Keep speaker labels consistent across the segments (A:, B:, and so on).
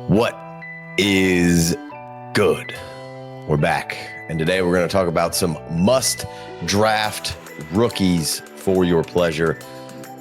A: What is good? We're back, and today we're going to talk about some must-draft rookies for your pleasure.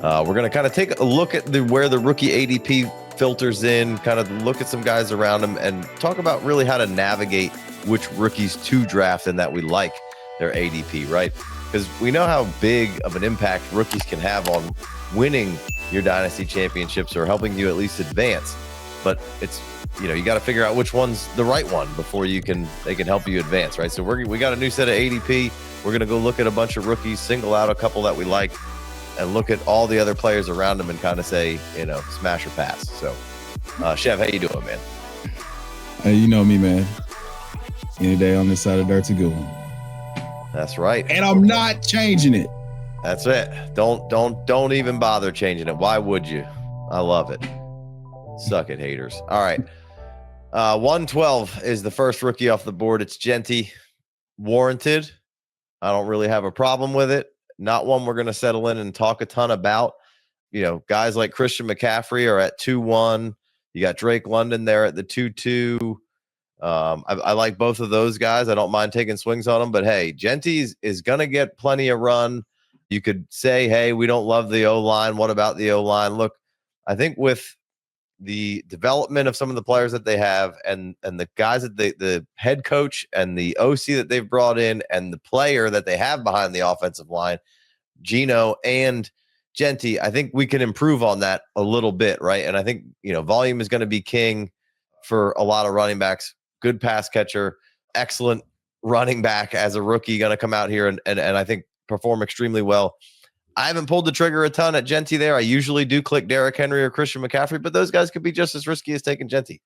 A: We're going to kind of take a look at where the rookie ADP filters in, kind of look at some guys around them, and talk about really how to navigate which rookies to draft and that we like their ADP, right? Because we know how big of an impact rookies can have on winning your dynasty championships or helping you at least advance. But it's, you got to figure out which one's the right one before they can help you advance, right? So we got a new set of ADP. We're going to go look at a bunch of rookies, single out a couple that we like, and look at all the other players around them and kind of say, smash or pass. So, Chev, how you doing, man?
B: Hey, you know me, man. Any day on this side of dirt's a good one.
A: That's right.
B: And I'm not changing it.
A: That's it. Don't even bother changing it. Why would you? I love it. Suck it, haters. All right. 112 is the first rookie off the board. It's Genty. Warranted. I don't really have a problem with it. Not one we're going to settle in and talk a ton about. Guys like Christian McCaffrey are at 2-1. You got Drake London there at the 2-2. I like both of those guys. I don't mind taking swings on them. But, hey, Genty is going to get plenty of run. You could say, hey, we don't love the O-line. What about the O-line? Look, I think with the development of some of the players that they have and the guys that the head coach and the OC that they've brought in and the player that they have behind the offensive line, Geno and Genty, I think we can improve on that a little bit, right? And I think, volume is going to be king for a lot of running backs. Good pass catcher, excellent running back as a rookie, going to come out here and I think perform extremely well. I haven't pulled the trigger a ton at Genty there. I usually do click Derrick Henry or Christian McCaffrey, but those guys could be just as risky as taking Genty.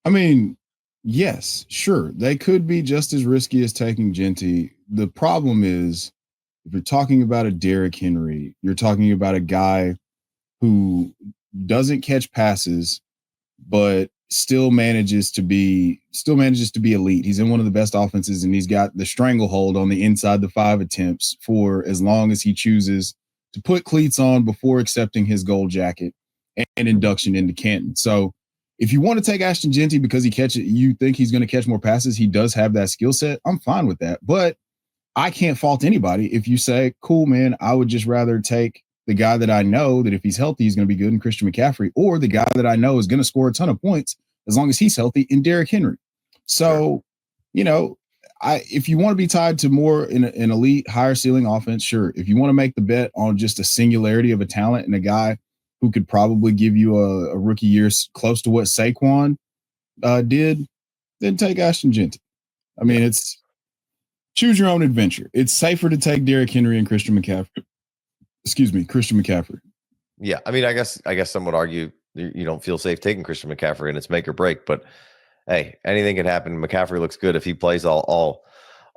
B: I mean, yes, sure. They could be just as risky as taking Genty. The problem is, if you're talking about a Derrick Henry, you're talking about a guy who doesn't catch passes, but still manages to be elite. He's in one of the best offenses, and he's got the stranglehold on the inside the 5 attempts for as long as he chooses to put cleats on before accepting his gold jacket and induction into Canton. So if you want to take Ashton Genty because you think he's going to catch more passes, he does have that skill set. I'm fine with that. But I can't fault anybody if you say, cool, man, I would just rather take the guy that I know that if he's healthy, he's going to be good in Christian McCaffrey, or the guy that I know is going to score a ton of points as long as he's healthy in Derrick Henry. So, if you want to be tied to more in an elite, higher ceiling offense, sure. If you want to make the bet on just a singularity of a talent and a guy who could probably give you a rookie year close to what Saquon did, then take Ashton Genty. I mean, it's choose your own adventure. It's safer to take Derrick Henry and Christian McCaffrey. Christian McCaffrey.
A: Yeah, I mean, I guess some would argue you don't feel safe taking Christian McCaffrey and it's make or break. But hey, anything can happen. McCaffrey looks good if he plays all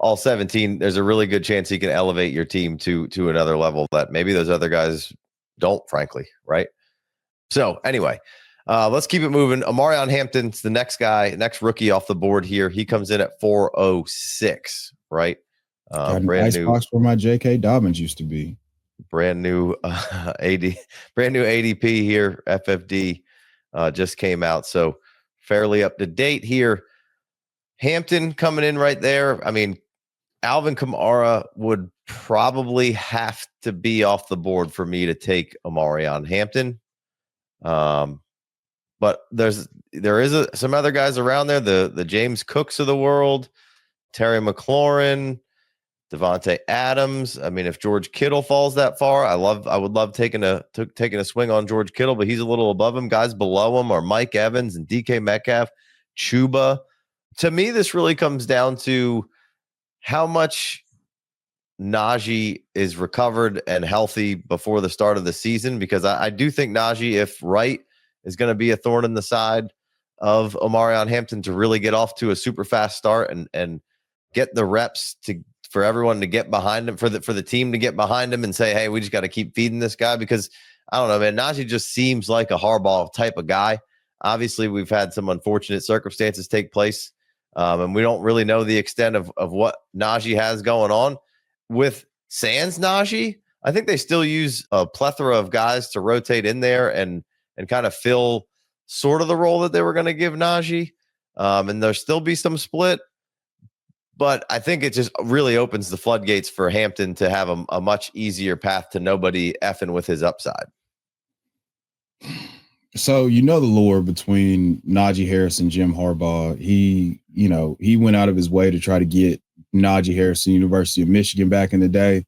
A: 17. There's a really good chance he can elevate your team to another level that maybe those other guys don't, frankly, right? So anyway, let's keep it moving. Omarion Hampton's the next rookie off the board here. He comes in at 406, right?
B: Brand nice new box where my J.K. Dobbins used to be.
A: Brand new ADP here. FFD just came out, so fairly up to date here. Hampton coming in right there. I mean, Alvin Kamara would probably have to be off the board for me to take Omarion Hampton. But there is some other guys around there. The James Cooks of the world, Terry McLaurin, Devontae Adams. I mean, if George Kittle falls that far, I would love taking a swing on George Kittle, but he's a little above him. Guys below him are Mike Evans and DK Metcalf, Chuba. To me, this really comes down to how much Najee is recovered and healthy before the start of the season, because I do think Najee, if right, is going to be a thorn in the side of Omarion Hampton to really get off to a super fast start and get the reps for everyone to get behind him, for the team to get behind him and say, hey, we just got to keep feeding this guy, because I don't know, man, Najee just seems like a Harbaugh type of guy. Obviously, we've had some unfortunate circumstances take place, and we don't really know the extent of what Najee has going on. With sans Najee. I think they still use a plethora of guys to rotate in there and kind of fill sort of the role that they were going to give Najee. And there'll still be some split. But I think it just really opens the floodgates for Hampton to have a much easier path to nobody effing with his upside.
B: So, you know, the lore between Najee Harris and Jim Harbaugh, he went out of his way to try to get Najee Harris to University of Michigan back in the day.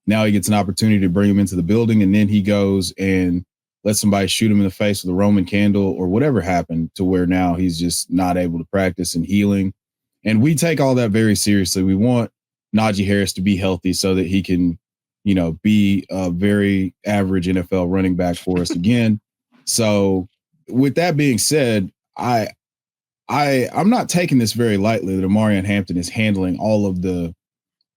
B: Now he gets an opportunity to bring him into the building, and then he goes and lets somebody shoot him in the face with a Roman candle or whatever happened to where now he's just not able to practice and healing. And we take all that very seriously. We want Najee Harris to be healthy so that he can, be a very average NFL running back for us again. So with that being said, I'm not taking this very lightly that Omarion Hampton is handling all of the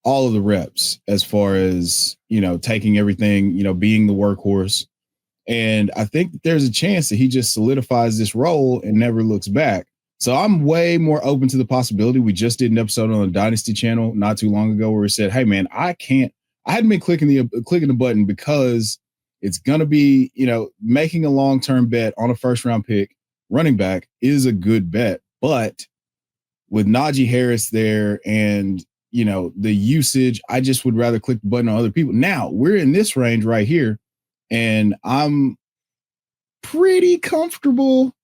B: reps as far as, taking everything, being the workhorse. And I think that there's a chance that he just solidifies this role and never looks back. So I'm way more open to the possibility. We just did an episode on the Dynasty channel not too long ago where we said, hey man, I hadn't been clicking the button because it's going to be, making a long-term bet on a first-round pick. Running back is a good bet. But with Najee Harris there and, the usage, I just would rather click the button on other people. Now, we're in this range right here, and I'm pretty comfortable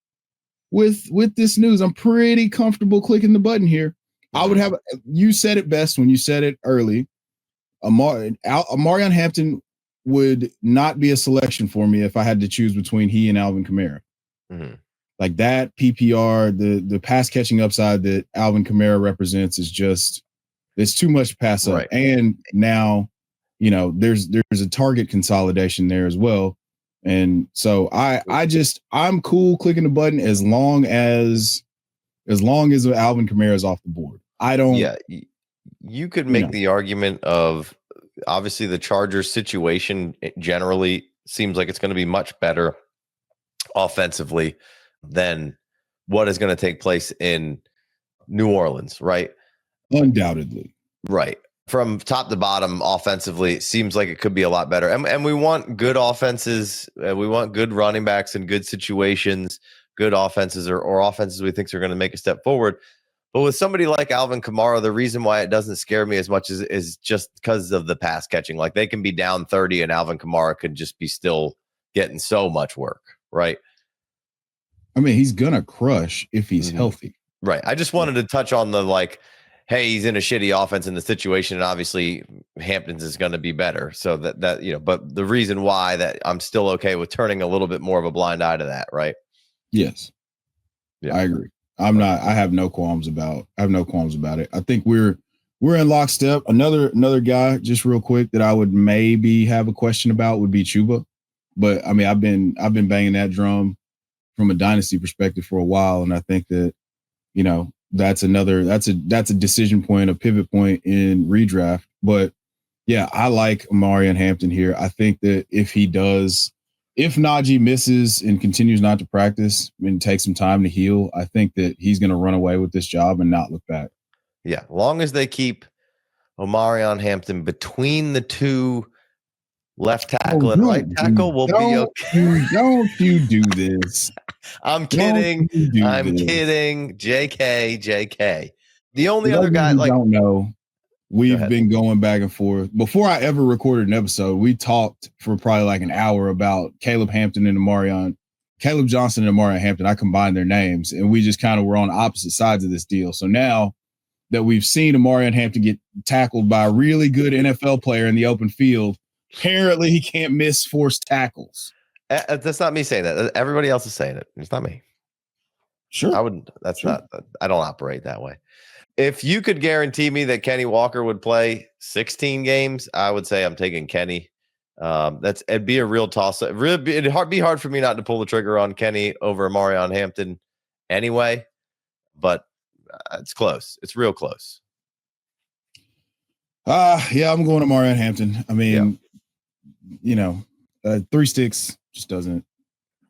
B: with this news. I'm pretty comfortable clicking the button here. You said it best when you said it early. Omarion Hampton would not be a selection for me if I had to choose between he and Alvin Kamara. Mm-hmm. Like that PPR, the pass catching upside that Alvin Kamara represents is just, it's too much to pass up. Right. And now, there's a target consolidation there as well. And so I'm cool clicking the button as long as Alvin Kamara is off the board.
A: You could make the argument of, obviously the Chargers situation generally seems like it's going to be much better offensively than what is going to take place in New Orleans, right?
B: Undoubtedly.
A: Right. From top to bottom offensively, it seems like it could be a lot better. And we want good offenses. We want good running backs in good situations, good offenses or offenses we think are going to make a step forward. But with somebody like Alvin Kamara, the reason why it doesn't scare me as much is just because of the pass catching. Like they can be down 30 and Alvin Kamara could just be still getting so much work, right?
B: I mean, he's going to crush if he's healthy.
A: Right. I just wanted to touch on hey, he's in a shitty offense in the situation, and obviously Hampton's is going to be better. So that but the reason why that I'm still okay with turning a little bit more of a blind eye to that, right?
B: Yes. Yeah. I agree. I have no qualms about it. I think we're in lockstep. Another guy, just real quick, that I would maybe have a question about would be Chuba. But I mean, I've been banging that drum from a dynasty perspective for a while. And I think that, that's a decision point, a pivot point in redraft. But yeah, I like Omarion Hampton here. I think that if Najee misses and continues not to practice and take some time to heal, I think that he's going to run away with this job and not look back.
A: Yeah, long as they keep Omarion Hampton between the two left tackle and right tackle, will be okay.
B: Don't you do this.
A: I'm kidding. Kidding. JK. The only other guy,
B: don't know, we've been going back and forth. Before I ever recorded an episode, we talked for probably like an hour about Kaleb Johnson and Omarion Hampton. I combined their names, and we just kind of were on opposite sides of this deal. So now that we've seen Omarion Hampton get tackled by a really good NFL player in the open field, apparently he can't miss forced tackles.
A: That's not me saying that. Everybody else is saying it. It's not me.
B: Sure.
A: I wouldn't. I don't operate that way. If you could guarantee me that Kenny Walker would play 16 games, I would say I'm taking Kenny. It'd be a real toss. It'd be hard for me not to pull the trigger on Kenny over Omarion Hampton anyway, but it's close. It's real close.
B: Yeah, I'm going to Omarion Hampton. I mean, 3 sticks just doesn't.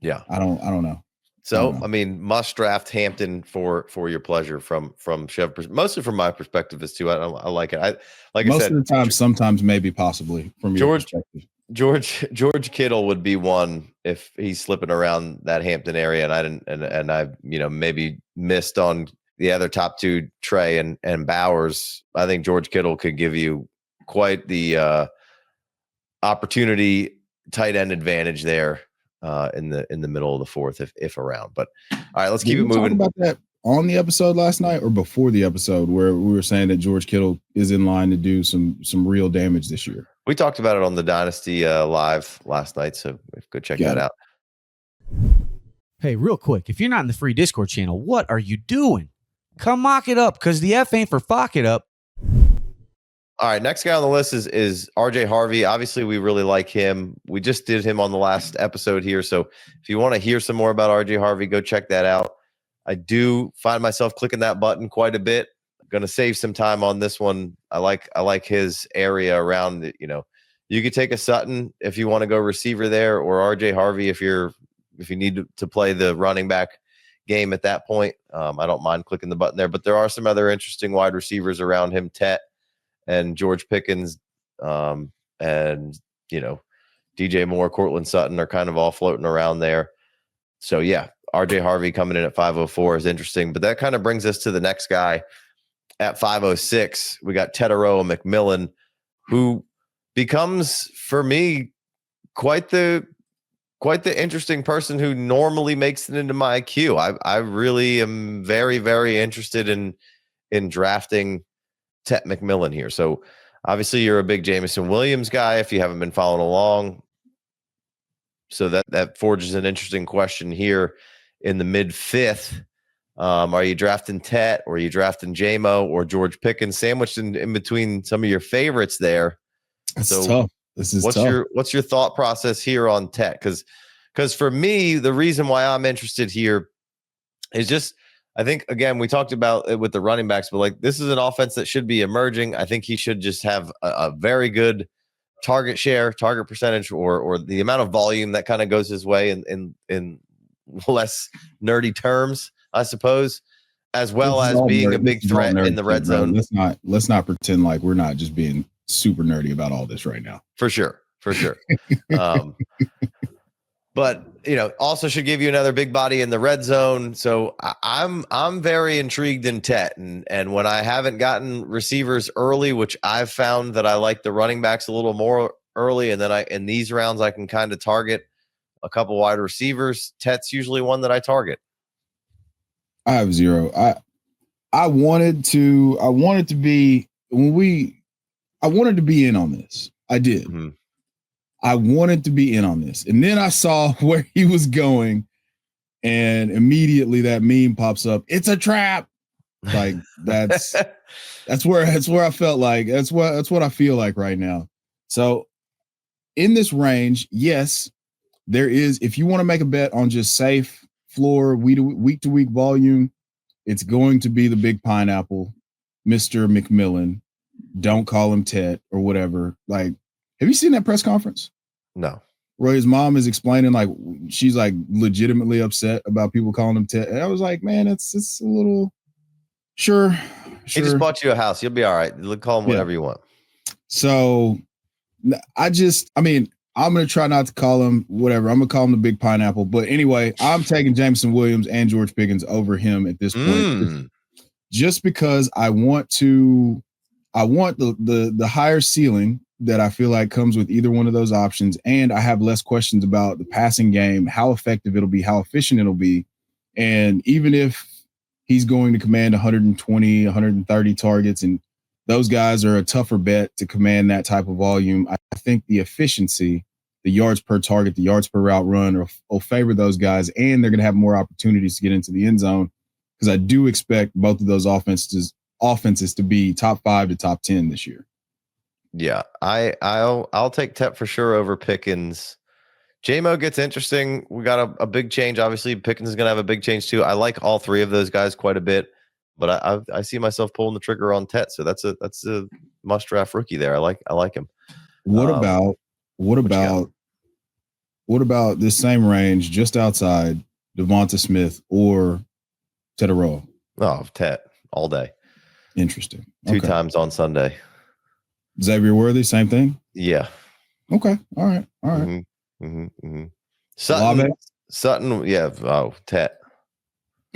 A: Yeah,
B: I don't know.
A: So, I mean, must draft Hampton for your pleasure from Chev. Mostly from my perspective is too. I like it. I
B: Most
A: said,
B: of the time, sometimes maybe possibly from your perspective.
A: George Kittle would be one if he's slipping around that Hampton area, and I didn't, and I maybe missed on the other top two, Trey and Bowers. I think George Kittle could give you quite the opportunity tight end advantage there in the middle of the fourth, if around. But all right, let's keep it moving.
B: Talk about that on the episode last night or before the episode where we were saying that George Kittle is in line to do some real damage this year.
A: We talked about it on the Dynasty Live last night, so go check that out.
C: Hey, real quick, if you're not in the free Discord channel, what are you doing? Come mock it up, because the F ain't for fuck it up.
A: All right, next guy on the list is RJ Harvey. Obviously, we really like him. We just did him on the last episode here, so if you want to hear some more about RJ Harvey, go check that out. I do find myself clicking that button quite a bit. Going to save some time on this one. I like his area around it. You could take a Sutton if you want to go receiver there, or RJ Harvey if you need to play the running back game at that point. I don't mind clicking the button there, but there are some other interesting wide receivers around him. Tet and George Pickens, and DJ Moore, Cortland Sutton are kind of all floating around there. So yeah, RJ Harvey coming in at 504 is interesting, but that kind of brings us to the next guy at 506. We got Tetairoa McMillan, who becomes for me quite the interesting person who normally makes it into my queue. I really am very, very interested in drafting Tet McMillan here. So obviously you're a big Jameson Williams guy if you haven't been following along. So that forges an interesting question here in the mid fifth. Are you drafting Tet, or are you drafting JMO or George Pickens, sandwiched in between some of your favorites there?
B: That's tough. This is
A: tough. What's your thought process here on Tet? Because for me, the reason why I'm interested here is just, I think, again, we talked about it with the running backs, but like, this is an offense that should be emerging. I think he should just have a very good target share, target percentage, or the amount of volume that kind of goes his way in less nerdy terms, I suppose, as well as being a big threat in the red zone.
B: Let's not pretend like we're not just being super nerdy about all this right now.
A: For sure. But also should give you another big body in the red zone. So I'm very intrigued in Tet, and when I haven't gotten receivers early, which I've found that I like the running backs a little more early, and then in these rounds I can kind of target a couple wide receivers. Tet's usually one that I target.
B: I have zero. I wanted to be in on this. I did. Mm-hmm. I wanted to be in on this. And then I saw where he was going, and immediately that meme pops up. It's a trap. Like that's where I felt like that's what I feel like right now. So in this range, yes, there is, if you want to make a bet on just safe floor week to week volume, it's going to be the big pineapple, Mr. McMillan. Don't call him Tet or whatever. Like, have you seen that press conference?
A: No.
B: Where his mom is explaining, like, she's like legitimately upset about people calling him Tet. And I was like, man, it's a little sure.
A: He just bought you a house. You'll be all right. Call him whatever you want.
B: So I'm going to try not to call him whatever. I'm going to call him the big pineapple. But anyway, I'm taking Jameson Williams and George Pickens over him at this point. Just because I want the higher ceiling that I feel like comes with either one of those options. And I have less questions about the passing game, how effective it'll be, how efficient it'll be. And even if he's going to command 120, 130 targets, and those guys are a tougher bet to command that type of volume, I think the efficiency, the yards per target, the yards per route run will favor those guys, and they're going to have more opportunities to get into the end zone, because I do expect both of those offenses to be top 5 to top 10 this year.
A: Yeah, I'll take Tet for sure over Pickens. JMO gets interesting. We got a big change. Obviously, Pickens is going to have a big change too. I like all three of those guys quite a bit, but I see myself pulling the trigger on Tet. So that's a must draft rookie there. I like him.
B: What about this same range just outside? Devonta Smith or Tetairoa?
A: Oh, Tet all day.
B: Interesting.
A: Two times on Sunday.
B: Xavier Worthy, same thing?
A: Yeah.
B: Okay. All right.
A: Sutton, yeah. Oh, Tet.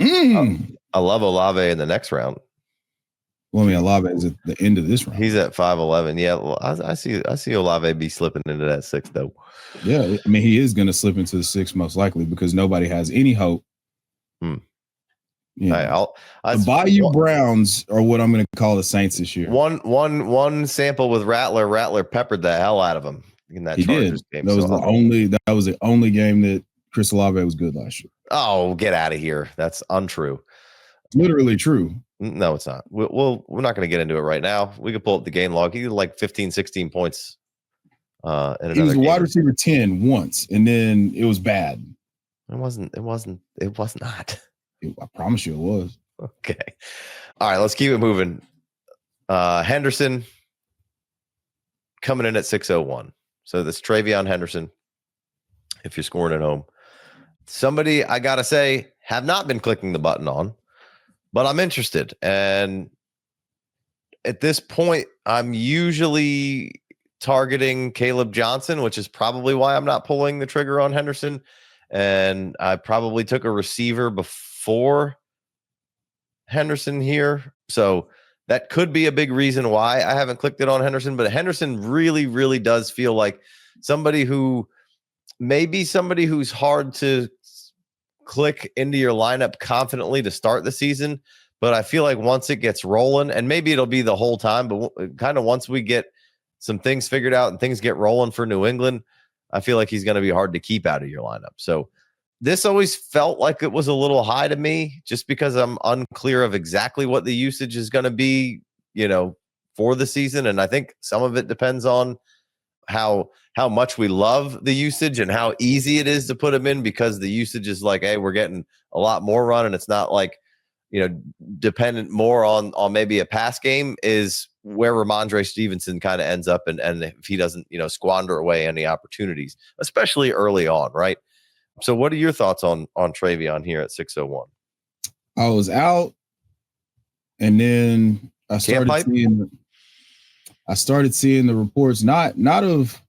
A: I love Olave in the next round.
B: Well, I mean, Olave is at the end of this round.
A: He's at 5'11". Yeah, well, I see Olave be slipping into that 6 though.
B: Yeah, I mean, he is going to slip into the 6 most likely because nobody has any hope. Yeah, the Bayou Browns are what I'm going to call the Saints this year.
A: One sample with Rattler. Rattler peppered the hell out of him in that Chargers game.
B: That was the only game that Chris Olave was good last year.
A: Oh, get out of here! That's untrue.
B: Literally true.
A: No, it's not. We're not going to get into it right now. We could pull up the game log. He had like 15, 16 points. He
B: was a wide receiver 10 once, and then it was bad.
A: It was not.
B: I promise you it was.
A: Okay. All right, let's keep it moving. Henderson coming in at 601. So this Travion Henderson, if you're scoring at home. Somebody, I got to say, have not been clicking the button on, but I'm interested. And at this point, I'm usually targeting Kaleb Johnson, which is probably why I'm not pulling the trigger on Henderson. And I probably took a receiver before Henderson here. So that could be a big reason why I haven't clicked it on Henderson. But Henderson really, really does feel like somebody who maybe somebody who's hard to click into your lineup confidently to start the season. But I feel like once it gets rolling, and maybe it'll be the whole time, but kind of once we get some things figured out and things get rolling for New England, I feel like he's going to be hard to keep out of your lineup. So this always felt like it was a little high to me just because I'm unclear of exactly what the usage is going to be, for the season. And I think some of it depends on how much we love the usage and how easy it is to put him in, because the usage is like, hey, we're getting a lot more run, and it's not like, dependent more on maybe a pass game, is where Ramondre Stevenson kind of ends up. And if he doesn't, squander away any opportunities, especially early on. Right. So what are your thoughts on Travion here at 601?
B: I was out, and then I started seeing the reports, not of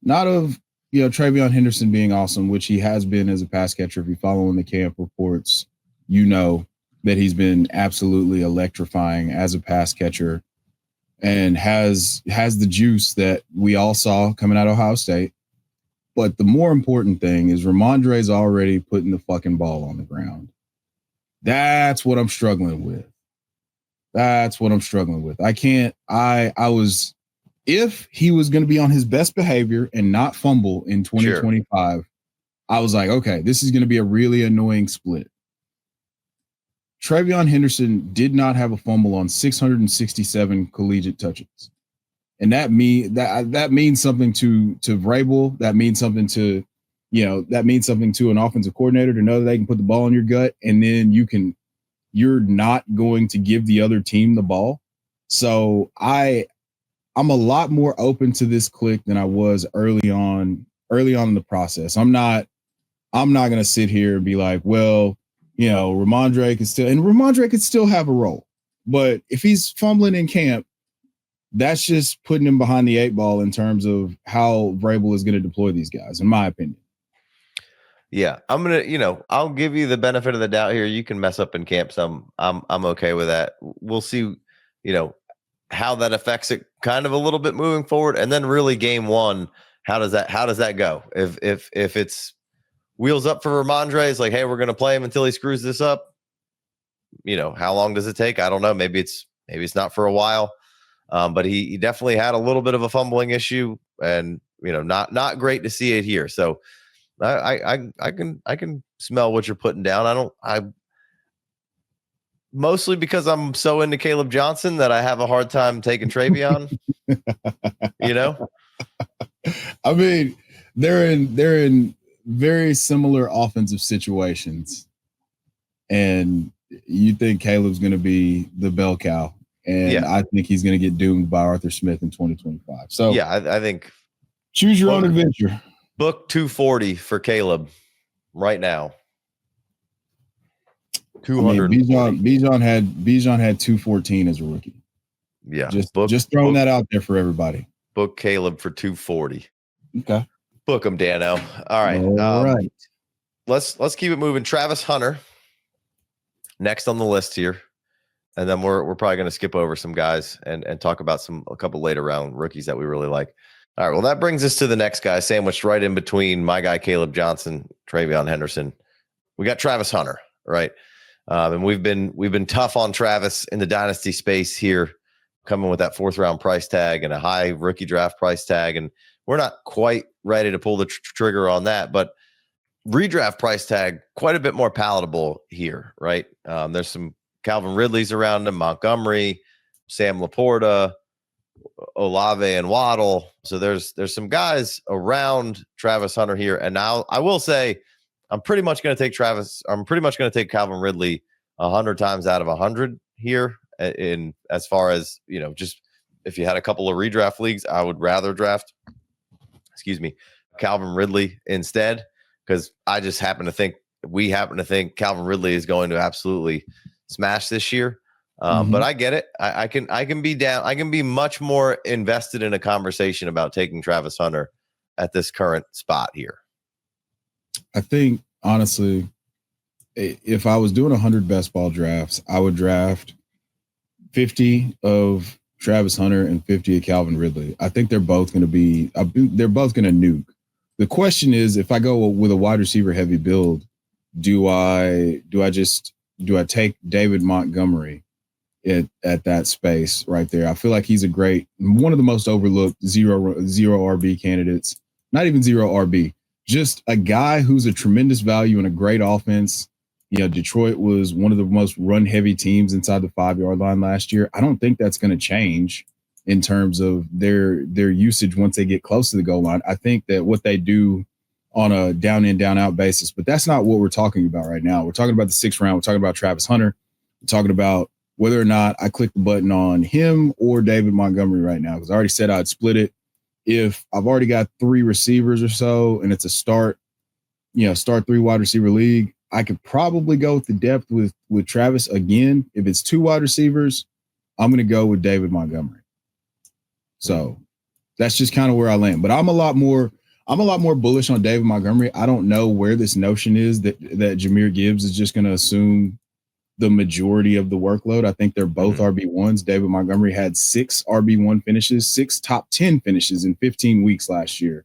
B: Travion Henderson being awesome, which he has been as a pass catcher. If you follow in the camp reports, that he's been absolutely electrifying as a pass catcher and has the juice that we all saw coming out of Ohio State. But the more important thing is Ramondre's already putting the fucking ball on the ground. That's what I'm struggling with. If he was going to be on his best behavior and not fumble in 2025, sure, I was like, okay, this is going to be a really annoying split. Travion Henderson did not have a fumble on 667 collegiate touches. And that means something to Vrabel. That means something to an offensive coordinator to know that they can put the ball in your gut, and then you're not going to give the other team the ball. So I'm a lot more open to this click than I was early on in the process. I'm not going to sit here and be like, well, Ramondre could still have a role. But if he's fumbling in camp, that's just putting him behind the 8 ball in terms of how Vrabel is going to deploy these guys, in my opinion.
A: Yeah, I'm going to, I'll give you the benefit of the doubt here. You can mess up in camp some. I'm okay with that. We'll see, how that affects it kind of a little bit moving forward. And then really game one, how does that go? If it's wheels up for Ramondre, it's like, hey, we're going to play him until he screws this up. How long does it take? I don't know. Maybe it's not for a while. But he definitely had a little bit of a fumbling issue, and not great to see it here. So I can smell what you're putting down. I mostly because I'm so into Kaleb Johnson that I have a hard time taking Travion.
B: I mean, they're in very similar offensive situations, and you think Caleb's going to be the bell cow. And yeah, I think he's going to get doomed by Arthur Smith in 2025. So
A: yeah, I think
B: choose your own adventure.
A: Book 240 for Kaleb right now. 200.
B: Bijan had 214 as a rookie.
A: Yeah.
B: Just throwing that out there for everybody.
A: Book Kaleb for 240.
B: Okay.
A: Book him, Dano. All right.
B: All right.
A: Let's keep it moving. Travis Hunter next on the list here. And then we're probably going to skip over some guys and talk about a couple later round rookies that we really like. All right. Well, that brings us to the next guy, sandwiched right in between my guy, Kaleb Johnson, Travion Henderson. We got Travis Hunter, right? And we've been tough on Travis in the dynasty space here, coming with that 4th round price tag and a high rookie draft price tag. And we're not quite ready to pull the trigger on that, but redraft price tag, quite a bit more palatable here, right? There's some Calvin Ridley's around him, Montgomery, Sam Laporta, Olave, and Waddle. So there's some guys around Travis Hunter here. And now I will say I'm pretty much going to take Calvin Ridley 100 times out of 100 here. In as far as, just if you had a couple of redraft leagues, I would rather draft, Calvin Ridley instead, because I just happen to think Calvin Ridley is going to absolutely smash this year. But I get it. I can be down. I can be much more invested in a conversation about taking Travis Hunter at this current spot here.
B: I think, honestly, if I was doing 100 best ball drafts, I would draft 50 of Travis Hunter and 50 of Calvin Ridley. I think they're both going to nuke. The question is, if I go with a wide receiver heavy build, do I take David Montgomery at that space right there? I feel like he's one of the most overlooked zero RB candidates, not even zero RB, just a guy who's a tremendous value and a great offense. Detroit was one of the most run heavy teams inside the 5-yard line last year. I don't think that's going to change in terms of their usage once they get close to the goal line. I think that what they do on a down in, down out basis, but that's not what we're talking about right now. We're talking about the 6th round. We're talking about Travis Hunter. We're talking about whether or not I click the button on him or David Montgomery right now, because I already said I'd split it. If I've already got 3 receivers or so and it's a start 3 wide receiver league, I could probably go with the depth with Travis again. If it's 2 wide receivers, I'm going to go with David Montgomery. So that's just kind of where I land. But I'm a lot more bullish on David Montgomery. I don't know where this notion is that Jahmyr Gibbs is just going to assume the majority of the workload. I think they're both RB1s. David Montgomery had 6 RB1 finishes, 6 top 10 finishes in 15 weeks last year.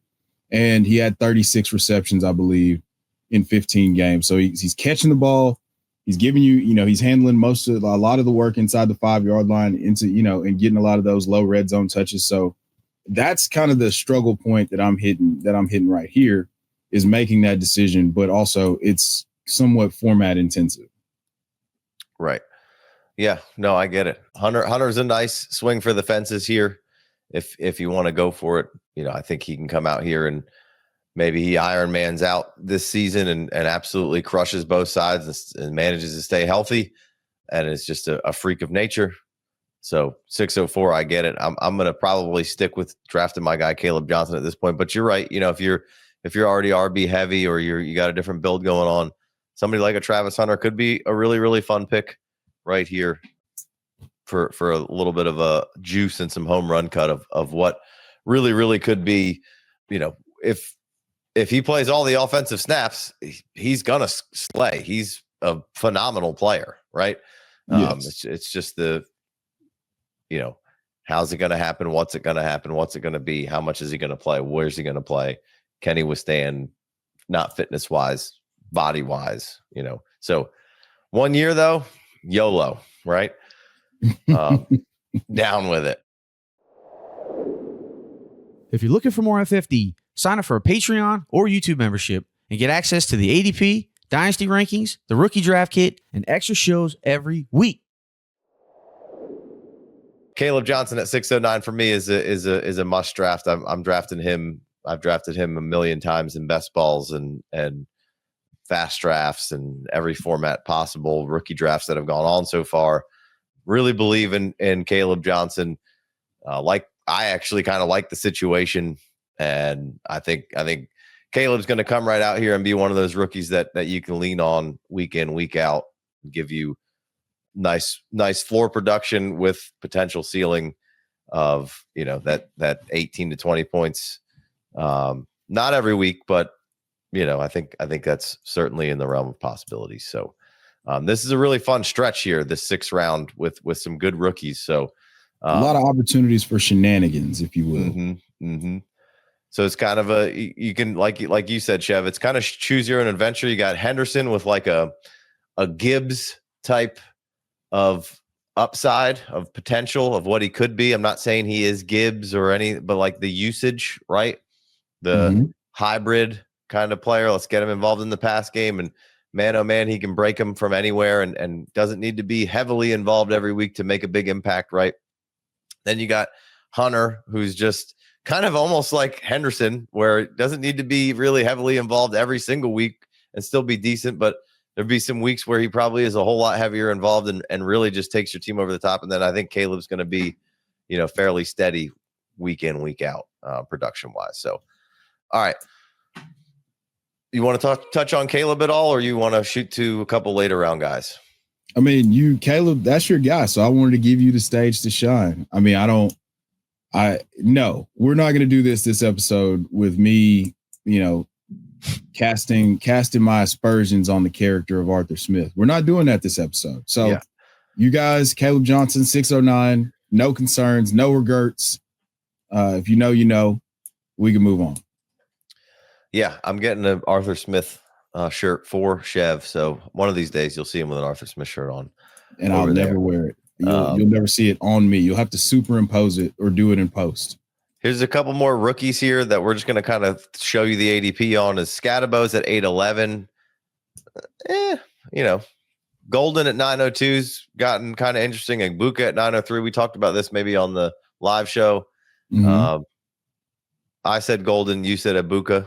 B: And he had 36 receptions, I believe, in 15 games. So he's catching the ball. He's giving you, he's handling a lot of the work inside the 5-yard line and getting a lot of those low red zone touches. So that's kind of the struggle point that I'm hitting right here, is making that decision, but also it's somewhat format intensive.
A: Right. Yeah, no, I get it. Hunter's a nice swing for the fences here. If you want to go for it, I think he can come out here and maybe he Ironmans out this season and absolutely crushes both sides and manages to stay healthy. And it's just a freak of nature. So 604, I get it. I'm going to probably stick with drafting my guy Kaleb Johnson at this point. But you're right. If you're already RB heavy or you got a different build going on, somebody like a Travis Hunter could be a really, really fun pick right here for a little bit of a juice and some home run cut of what really, really could be. If he plays all the offensive snaps, he's gonna slay. He's a phenomenal player, right?
B: Yes.
A: It's just how's it going to happen? What's it going to happen? What's it going to be? How much is he going to play? Where's he going to play? Can he withstand, not fitness wise, body wise, So 1 year though, YOLO, right? Down with it.
C: If you're looking for more FFD, sign up for a Patreon or YouTube membership and get access to the ADP, Dynasty rankings, the rookie draft kit, and extra shows every week.
A: Kaleb Johnson at 609 for me is a must draft. I'm drafting him. I've drafted him a million times in best balls and fast drafts and every format possible, rookie drafts that have gone on so far. Really believe in Kaleb Johnson. I actually kind of like the situation, and I think Caleb's going to come right out here and be one of those rookies that you can lean on week in, week out give you nice floor production with potential ceiling of, that 18 to 20 points. Not every week, but I think that's certainly in the realm of possibilities. So this is a really fun stretch here, this 6th round with some good rookies. So
B: a lot of opportunities for shenanigans, if you will.
A: So it's kind of you can, like you said, Chev, it's kind of choose your own adventure. You got Henderson with like a Gibbs type of upside, of potential of what he could be. I'm not saying he is Gibbs or but like the usage, right? The hybrid kind of player. Let's get him involved in the pass game, and man, oh man, he can break him from anywhere and doesn't need to be heavily involved every week to make a big impact, right? Then you got Hunter, who's just kind of almost like Henderson, where it doesn't need to be really heavily involved every single week and still be decent, but there'd be some weeks where he probably is a whole lot heavier involved and really just takes your team over the top. And then I think Kaleb's going to be, fairly steady week in, week out, production wise. So, all right. You want to touch on Kaleb at all, or you want to shoot to a couple later round guys?
B: I mean, Kaleb, that's your guy. So I wanted to give you the stage to shine. I mean, no, we're not going to do this episode with me, casting my aspersions on the character of Arthur Smith. We're not doing that this episode. So you guys, Kaleb Johnson, 609, no concerns, no regrets. If you know, we can move on.
A: Yeah, I'm getting an Arthur Smith shirt for Chev. So one of these days you'll see him with an Arthur Smith shirt on.
B: And I'll never wear it. You'll never see it on me. You'll have to superimpose it or do it in post. Here's
A: a couple more rookies here that we're just going to kind of show you the ADP on. Is Scadabo's at 811. Golden at 902's gotten kind of interesting. Ibuka at 903. We talked about this maybe on the live show. I said Golden. You said Ibuka.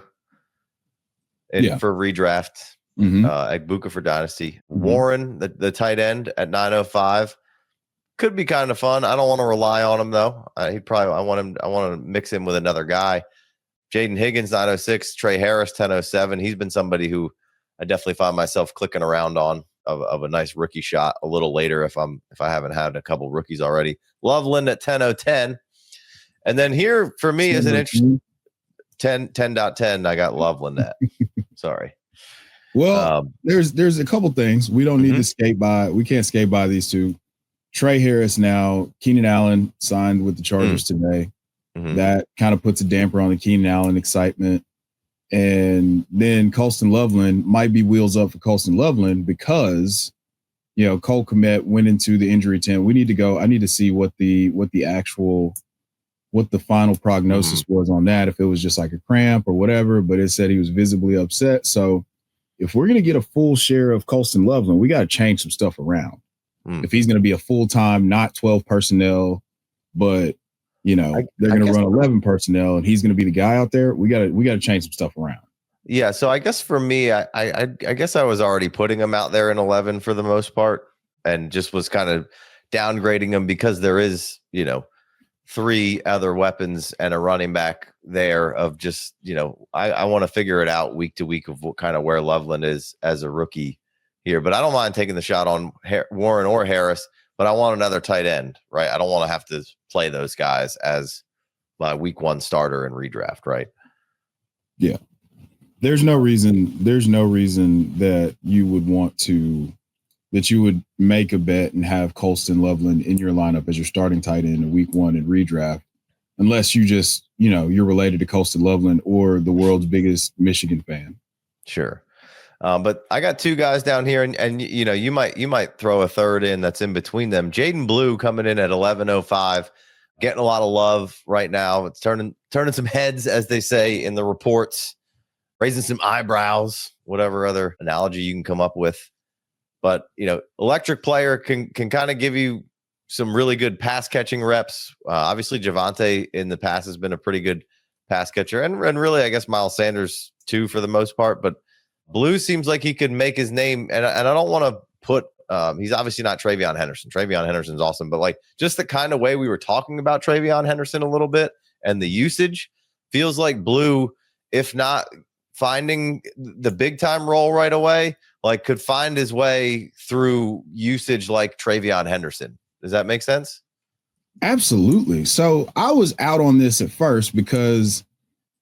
A: For redraft. Ibuka for dynasty. Warren, the tight end at 905. Could be kind of fun. I don't want to rely on him though. I want to mix him with another guy. Jaden Higgins 906, Trey Harris 1007. He's been somebody who I definitely find myself clicking around on of a nice rookie shot a little later if I haven't had a couple rookies already. Loveland at 1010. And then here for me is an interesting 10.10. I got Loveland at. Sorry.
B: Well, there's a couple things we don't need to skate by. We can't skate by these two. Trey Harris now, Keenan Allen signed with the Chargers today. That kind of puts a damper on the Keenan Allen excitement. And then Colston Loveland might be wheels up for Colston Loveland because, Cole Kmet went into the injury tent. I need to see what the final prognosis was on that, if it was just like a cramp or whatever, but it said he was visibly upset. So if we're going to get a full share of Colston Loveland, we got to change some stuff around. If he's going to be a full-time, not 12 personnel, but they're going to run 11 personnel and he's going to be the guy out there, we got to change some stuff around.
A: Yeah. So I guess for me, I guess I was already putting him out there in 11 for the most part and just was kind of downgrading him because there is, 3 other weapons and a running back there of just, I want to figure it out week to week of what kind of where Loveland is as a rookie here. But I don't mind taking the shot on Warren or Harris, but I want another tight end, right? I don't want to have to play those guys as my week 1 starter in redraft, right?
B: Yeah. There's no reason that you would make a bet and have Colston Loveland in your lineup as your starting tight end in week 1 in redraft, unless you just, you're related to Colston Loveland or the world's biggest Michigan fan.
A: Sure. But I got 2 guys down here and you might throw a third in that's in between them. Jaydon Blue coming in at 1105, getting a lot of love right now. It's turning some heads, as they say in the reports, raising some eyebrows, whatever other analogy you can come up with. But, electric player can kind of give you some really good pass catching reps. Obviously, Javonte in the past has been a pretty good pass catcher. And really, I guess Miles Sanders too for the most part. But Blue seems like he could make his name. And I don't want to put he's obviously not Travion Henderson. Travion Henderson's awesome. But like just the kind of way we were talking about Travion Henderson a little bit and the usage feels like Blue, if not finding the big time role right away, like could find his way through usage like Travion Henderson. Does that make sense?
B: Absolutely. So I was out on this at first because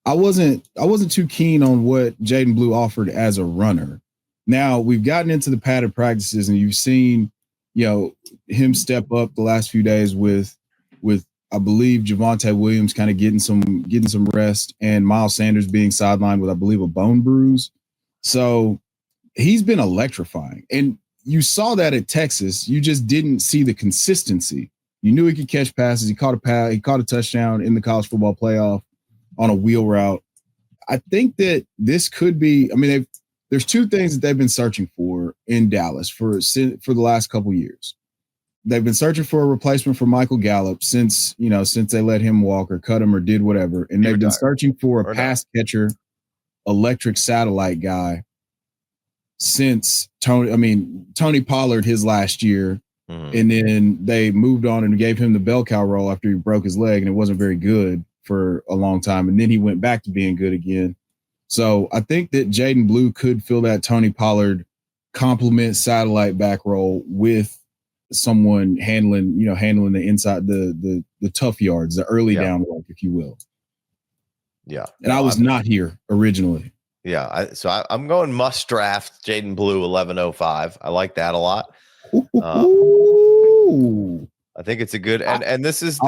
B: I wasn't too keen on what Jaydon Blue offered as a runner. Now we've gotten into the padded practices and you've seen, him step up the last few days with I believe Javonte Williams kind of getting some rest and Miles Sanders being sidelined with, I believe, a bone bruise. So he's been electrifying. And you saw that at Texas. You just didn't see the consistency. You knew he could catch passes. He caught a touchdown in the college football playoff on a wheel route. I think that this could be, there's two things that they've been searching for in Dallas for the last couple years. They've been searching for a replacement for Michael Gallup since they let him walk or cut him or did whatever. And they've been searching for a pass catcher, electric satellite guy since Tony Pollard his last year. Mm-hmm. And then they moved on and gave him the bell cow role after he broke his leg and it wasn't very good for a long time. And then he went back to being good again. So I think that Jaydon Blue could fill that Tony Pollard complement satellite back role with someone handling the inside, the tough yards, the early down work, if you will.
A: Yeah.
B: And I was not here originally.
A: Yeah. I'm going must draft Jaydon Blue 1105. I like that a lot. I think it's a good and this is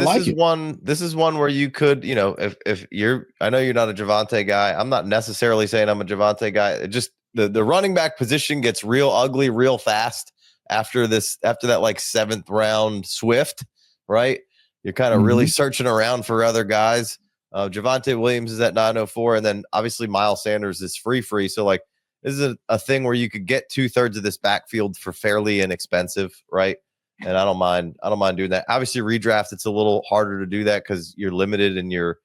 A: one where you could, if you're, I know you're not a Javonte guy. I'm not necessarily saying I'm a Javonte guy. It just the running back position gets real ugly real fast after that like 7th round Swift, right? You're kind of really searching around for other guys. Javonte Williams is at 904, and then obviously Miles Sanders is free. So like this is a thing where you could get 2/3 of this backfield for fairly inexpensive, right? And I don't mind doing that. Obviously, redraft, it's a little harder to do that because you're limited in your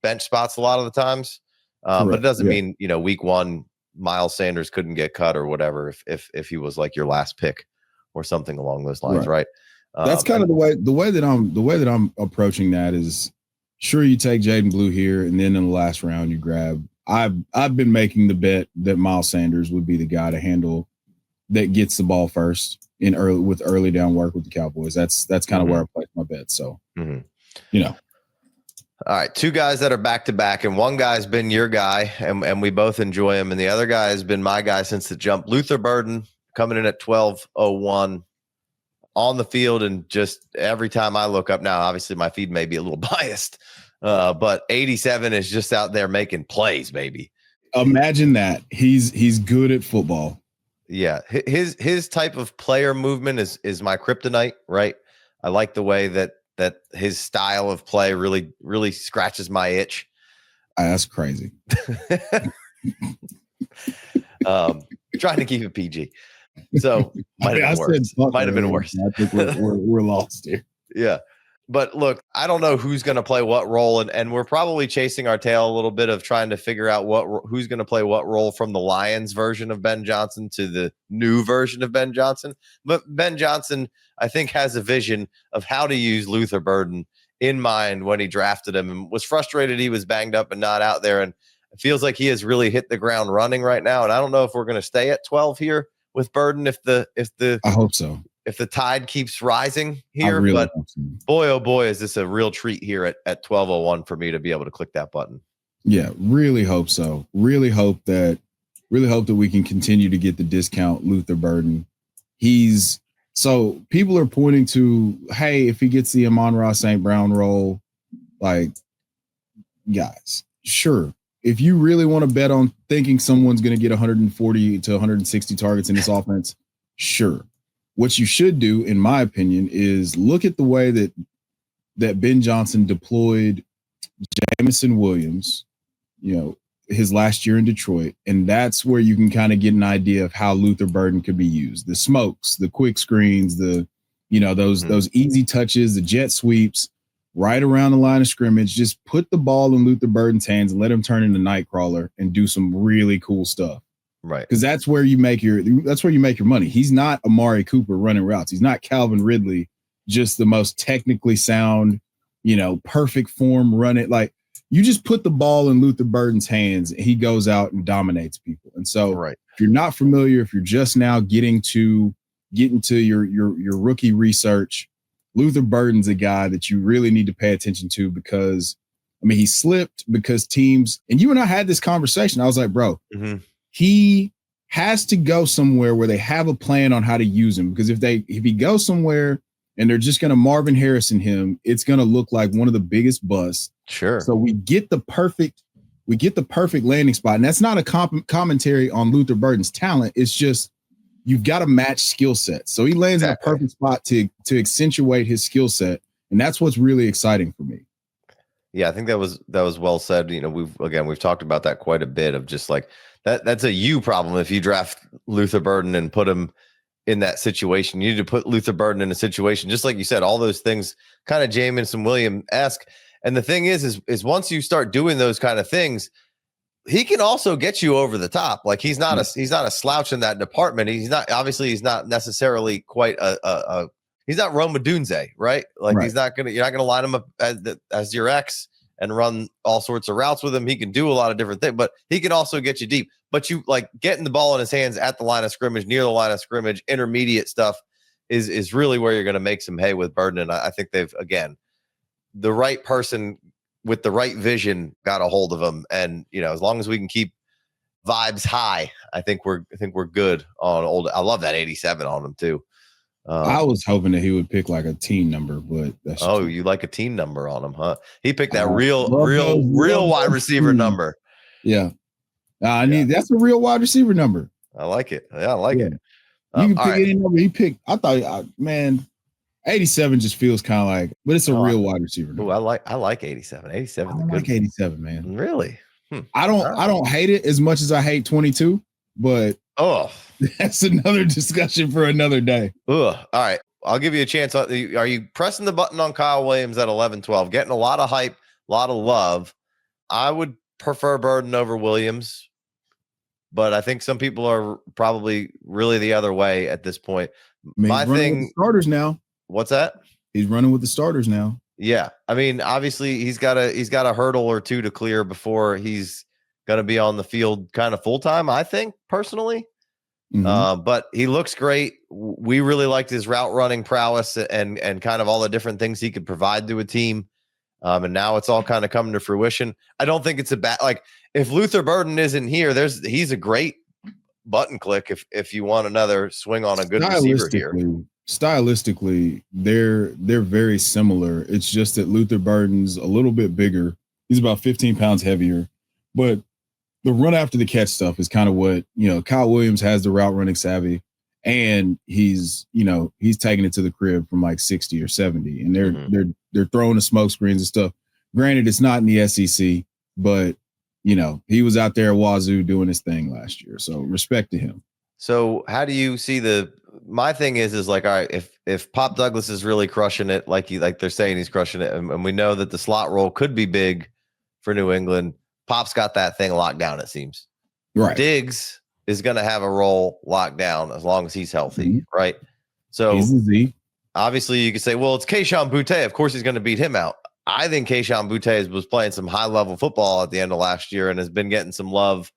A: bench spots a lot of the times. But it doesn't mean, week 1 Miles Sanders couldn't get cut or whatever if he was like your last pick or something along those lines, right?
B: That's kind of the way that I'm approaching that is, sure, you take Jaydon Blue here, and then in the last round you grab. I've been making the bet that Miles Sanders would be the guy to handle that gets the ball first with early down work with the Cowboys. That's kind of where I place my bet. So, All
A: right, 2 guys that are back to back, and one guy's been your guy, and we both enjoy him, and the other guy has been my guy since the jump. Luther Burden coming in at 1201 on the field, and just every time I look up now, obviously my feed may be a little biased, but 87 is just out there making plays, baby.
B: Imagine that. He's good at football.
A: Yeah, his type of player movement is my kryptonite, right? I like the way that his style of play really scratches my itch.
B: That's crazy.
A: Trying to keep it PG. So might have been worse.
B: I think we're lost here.
A: Yeah. But look, I don't know who's going to play what role, and we're probably chasing our tail a little bit of trying to figure out who's going to play what role from the Lions version of Ben Johnson to the new version of Ben Johnson. But Ben Johnson, I think, has a vision of how to use Luther Burden in mind when he drafted him, and was frustrated he was banged up and not out there. And it feels like he has really hit the ground running right now. And I don't know if we're going to stay at 12 here with Burden if I
B: hope so.
A: If the tide keeps rising here,
B: really
A: but boy, oh boy, is this a real treat here at 1201 for me to be able to click that button.
B: Yeah, really hope so. Really hope that we can continue to get the discount Luther Burden. So people are pointing to, hey, if he gets the Amon-Ra St. Brown role, like, guys, sure. If you really want to bet on thinking someone's going to get 140 to 160 targets in this offense, sure. What you should do, in my opinion, is look at the way that Ben Johnson deployed Jameson Williams, his last year in Detroit. And that's where you can kind of get an idea of how Luther Burden could be used. The smokes, the quick screens, those easy touches, the jet sweeps right around the line of scrimmage. Just put the ball in Luther Burden's hands and let him turn into Nightcrawler and do some really cool stuff.
A: Right.
B: Because that's where you make your money. He's not Amari Cooper running routes. He's not Calvin Ridley, just the most technically sound, perfect form running. Like, you just put the ball in Luther Burden's hands, and he goes out and dominates people. And so
A: Right.
B: if you're not familiar, if you're just now getting to your rookie research, Luther Burden's a guy that you really need to pay attention to because, I mean, he slipped because teams, and you and I had this conversation. I was like, bro, he has to go somewhere where they have a plan on how to use him. Because if he goes somewhere and they're just going to Marvin Harrison him, it's going to look like one of the biggest busts.
A: Sure.
B: So we get the perfect landing spot. And that's not a commentary on Luther Burden's talent. It's just, you've got to match skill sets. So he lands in a perfect spot to accentuate his skill set. And that's what's really exciting for me.
A: Yeah, I think that was well said. You know, we've talked about that quite a bit of just like that's a you problem. If you draft Luther Burden and put him in that situation, you need to put Luther Burden in a situation, just like you said, all those things kind of Jamison Williams-esque. And the thing is once you start doing those kind of things, he can also get you over the top. Like he's not a slouch in that department. He's not necessarily quite he's not Roma Dunze, right? Like you're not gonna line him up as your ex and run all sorts of routes with him. He can do a lot of different things, but he can also get you deep. But you like getting the ball in his hands at the line of scrimmage, near the line of scrimmage, intermediate stuff is really where you're going to make some hay with Burden. And I think they've, again, the right person with the right vision got a hold of him. And, you know, as long as we can keep vibes high, I think we're good on old. I love that 87 on him too.
B: I was hoping that he would pick like a team number, but that's
A: you like a team number on him, huh? He picked that real wide receiver number.
B: Yeah. That's a real wide receiver number.
A: I like it. Yeah, I like it.
B: You can pick any number. He picked. I thought, man, 87 just feels kind of like, but it's a real wide receiver number.
A: I like 87. 87.
B: I like 87, man.
A: Really?
B: I don't hate it as much as I hate 22, but that's another discussion for another day.
A: All right. I'll give you a chance. Are you pressing the button on Kyle Williams at 11-12? Getting a lot of hype, a lot of love. I would prefer Burden over Williams, but I think some people are probably really the other way at this point. My thing,
B: starters now.
A: What's that?
B: He's running with the starters now.
A: Yeah. I mean, obviously he's got a hurdle or two to clear before he's going to be on the field kind of full time, I think, personally. But he looks great. We really liked his route running prowess and kind of all the different things he could provide to a team. And now it's all kind of coming to fruition. I don't think it's a bad, like if Luther Burden isn't here, he's a great button click if you want another swing on a good receiver here.
B: Stylistically, they're very similar. It's just that Luther Burden's a little bit bigger. He's about 15 pounds heavier, but the run after the catch stuff is kind of what, Kyle Williams has the route running savvy, and he's taking it to the crib from like 60 or 70, and they're throwing the smoke screens and stuff. Granted, it's not in the SEC, but he was out there at Wazoo doing his thing last year. So respect to him.
A: So how do you see my thing is like, all right, if Pop Douglas is really crushing it, like they're saying he's crushing it, and we know that the slot role could be big for New England, Pop's got that thing locked down, it seems.
B: Right.
A: Diggs is going to have a role locked down as long as he's healthy, right? So obviously you could say, well, it's Kayshon Boutte. Of course he's going to beat him out. I think Kayshon Boutte was playing some high-level football at the end of last year and has been getting some love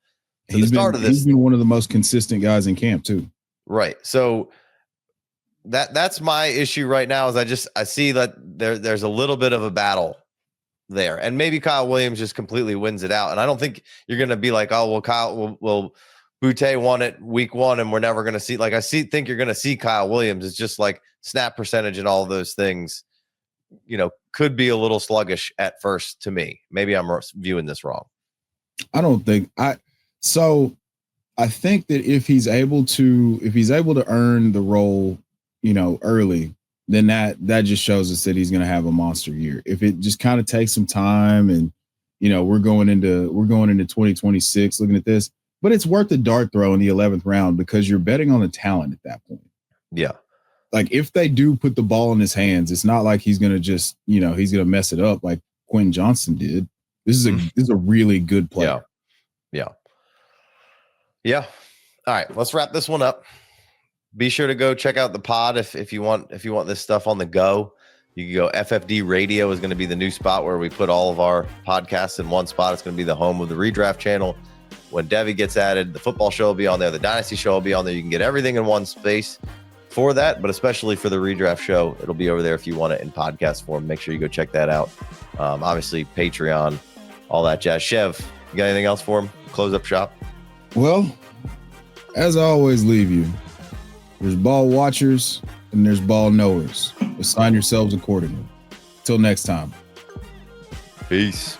A: to the start of this.
B: He's been one of the most consistent guys in camp too.
A: Right. So that's my issue right now is I see that there's a little bit of a battle there, and maybe Kyle Williams just completely wins it out. And I don't think you're going to be like, oh, well, Kyle will Boutte won it week one, and we're never going to see. Like think you're going to see Kyle Williams. It's just like snap percentage and all of those things, could be a little sluggish at first to me. Maybe I'm viewing this wrong.
B: I don't think so I think that if he's able to earn the role, early, then that just shows us that he's going to have a monster year. If it just kind of takes some time and, we're going into 2026 looking at this, but it's worth the dart throw in the 11th round because you're betting on the talent at that point.
A: Yeah.
B: Like if they do put the ball in his hands, it's not like he's going to just, he's going to mess it up like Quentin Johnson did. This is a really good player.
A: Yeah. All right, let's wrap this one up. Be sure to go check out the pod if you want this stuff on the go. You can go FFD Radio is going to be the new spot where we put all of our podcasts in one spot. It's going to be the home of the Redraft channel. When Devy gets added, the football show will be on there. The Dynasty show will be on there. You can get everything in one space for that, but especially for the Redraft show, it'll be over there if you want it in podcast form. Make sure you go check that out. Obviously, Patreon, all that jazz. Chev, you got anything else for him? Close up shop?
B: Well, as I always leave you, there's ball watchers and there's ball knowers. Assign yourselves accordingly. Till next time.
A: Peace.